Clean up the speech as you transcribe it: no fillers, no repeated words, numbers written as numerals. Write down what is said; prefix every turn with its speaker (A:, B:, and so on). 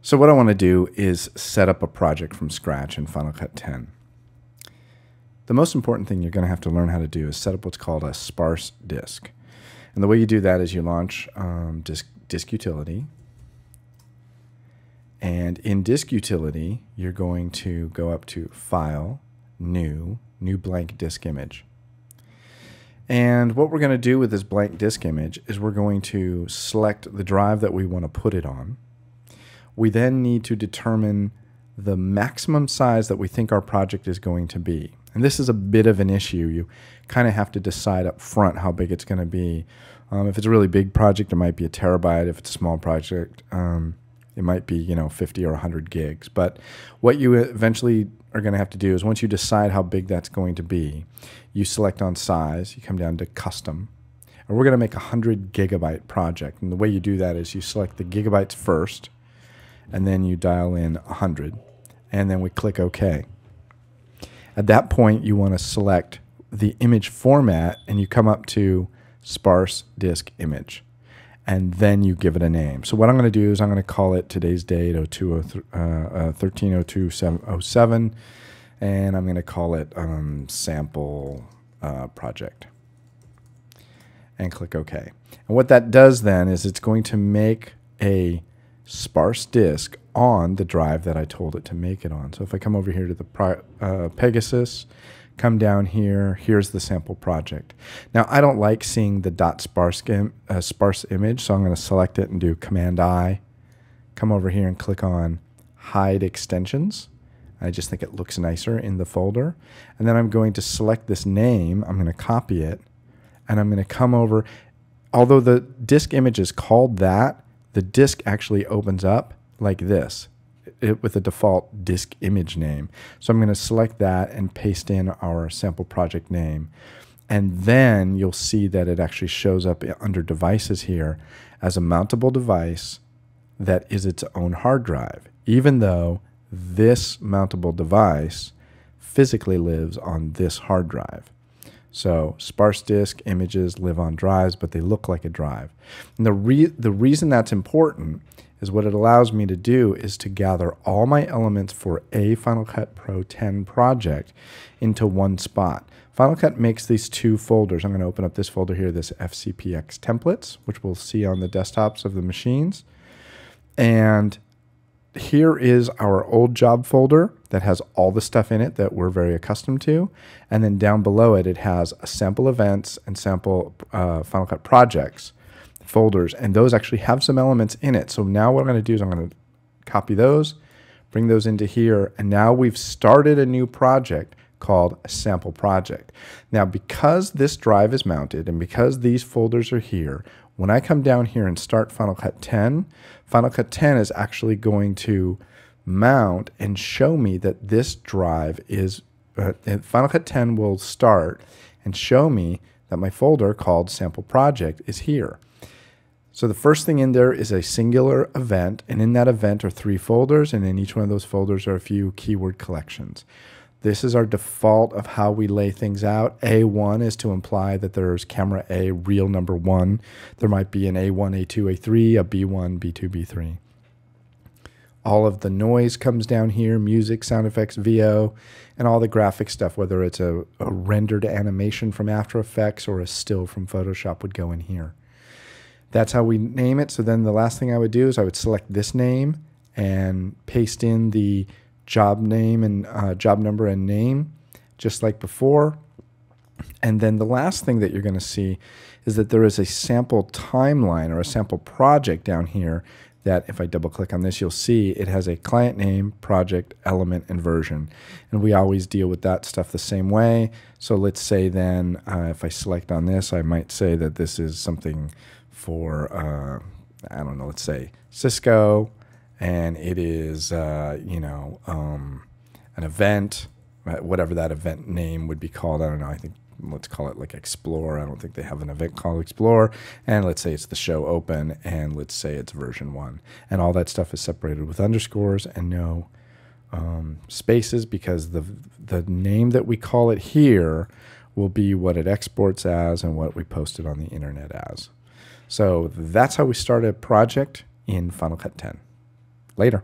A: So what I want to do is set up a project from scratch in Final Cut 10. The most important thing you're going to have to learn how to do is set up what's called a sparse disk. And the way you do that is you launch disk utility. And in disk utility, you're going to go up to File, New blank disk image. And what we're going to do with this blank disk image is we're going to select the drive that we want to put it on. We then need to determine the maximum size that we think our project is going to be. And this is a bit of an issue. You kind of have to decide up front how big it's going to be. If it's a really big project, it might be a terabyte. If it's a small project, it might be 50 or 100 gigs. But what you eventually are going to have to do is once you decide how big that's going to be, you select on size, you come down to custom, and we're going to make a 100 gigabyte project. And the way you do that is you select the gigabytes first, and then you dial in 100, and then we click OK. At that point, you want to select the image format, and you come up to sparse disk image, and then you give it a name. So what I'm going to do is I'm going to call it today's date 13/02/07, and I'm going to call it sample project, and click OK. And what that does then is it's going to make a sparse disk on the drive that I told it to make it on. So if I come over here to the Pegasus, come down here, here's the sample project. Now I don't like seeing the .sparse image, so I'm going to select it and do Command-I, come over here and click on Hide Extensions. I just think it looks nicer in the folder. And then I'm going to select this name, I'm going to copy it, and I'm going to come over. Although the disk image is called that, the disk actually opens up like this with a default disk image name. So I'm going to select that and paste in our sample project name. And then you'll see that it actually shows up under devices here as a mountable device that is its own hard drive, even though this mountable device physically lives on this hard drive. So sparse disk images live on drives, but they look like a drive. And the reason that's important is what it allows me to do is to gather all my elements for a Final Cut Pro 10 project into one spot. Final Cut makes these two folders. I'm going to open up this folder here, this FCPX templates, which we'll see on the desktops of the machines. And here is our old job folder that has all the stuff in it that we're very accustomed to. And then down below it, it has a sample events and sample Final Cut projects folders. And those actually have some elements in it. So now what I'm going to do is I'm going to copy those, bring those into here. And now we've started a new project called a sample project. Now, because this drive is mounted and because these folders are here, when I come down here and start Final Cut 10, Final Cut 10 is actually going to mount and show me that this drive is, Final Cut 10 will start and show me that my folder called sample project is here. So the first thing in there is a singular event, and in that event are 3 folders, and in each one of those folders are a few keyword collections. This is our default of how we lay things out. A1 is to imply that there's camera A, real number 1. There might be an A1, A2, A3, a B1, B2, B3. All of the noise comes down here, music, sound effects, VO, and all the graphic stuff, whether it's a rendered animation from After Effects or a still from Photoshop would go in here. That's how we name it. So then the last thing I would do is I would select this name and paste in the job name and job number and name, just like before. And then the last thing that you're going to see is that there is a sample timeline or a sample project down here that if I double click on this, you'll see it has a client name, project, element, and version. And we always deal with that stuff the same way. So let's say then if I select on this, I might say that this is something for, I don't know, let's say Cisco, and it is, an event, whatever that event name would be called. I don't know. I think let's call it like Explore. I don't think they have an event called Explore. And let's say it's the show open, and let's say it's version 1. And all that stuff is separated with underscores and no spaces, because the name that we call it here will be what it exports as and what we post it on the internet as. So that's how we start a project in Final Cut 10. Later.